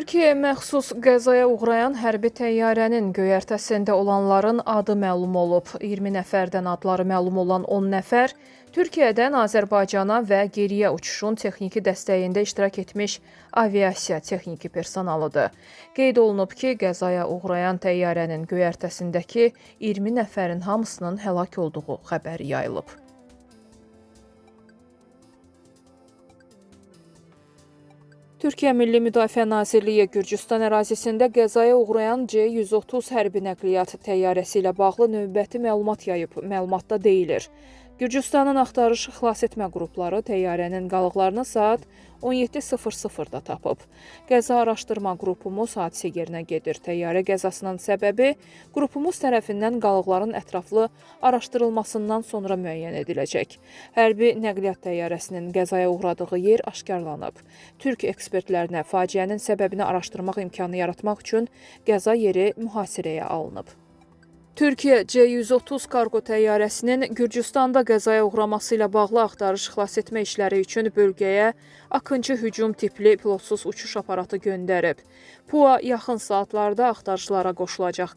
Türkiyəyə məxsus qəzaya uğrayan hərbi təyyarənin göyərtəsində olanların adı məlum olub. 20 nəfərdən adları məlum olan 10 nəfər Türkiyədən Azərbaycana və geriyə uçuşun texniki dəstəyində iştirak etmiş aviasiya texniki personalıdır. Qeyd olunub ki, qəzaya uğrayan təyyarənin göyərtəsindəki 20 nəfərin hamısının həlak olduğu xəbəri yayılıb. Türkiyə Milli Müdafiə Nazirliyi Gürcüstan ərazisində qəzaya uğrayan C-130 hərbi nəqliyyat təyyarəsi ilə bağlı növbəti məlumat yayıb. Məlumatda deyilir. Gürcüstanın axtarış xilasetmə qrupları təyyarənin qalıqlarını saat 17:00-da tapıb. Qəza araşdırma qrupumuz hadisə yerinə gedir. Təyyarə qəzasının səbəbi qrupumuz tərəfindən qalıqların ətraflı araşdırılmasından sonra müəyyən ediləcək. Hərbi nəqliyyat təyyarəsinin qəzaya uğradığı yer aşkarlanıb. Türk ekspertlərinə faciənin səbəbini araşdırmaq imkanı yaratmaq üçün qəza yeri mühasirəyə alınıb. Türkiyə C-130 kargo təyyarəsinin Gürcüstanda qəzaya uğraması ilə bağlı axtarış xilasetmə işləri üçün bölgəyə Akıncı hücum tipli pilotsuz uçuş aparatı göndərib. PUA yaxın saatlarda axtarışlara qoşulacaq.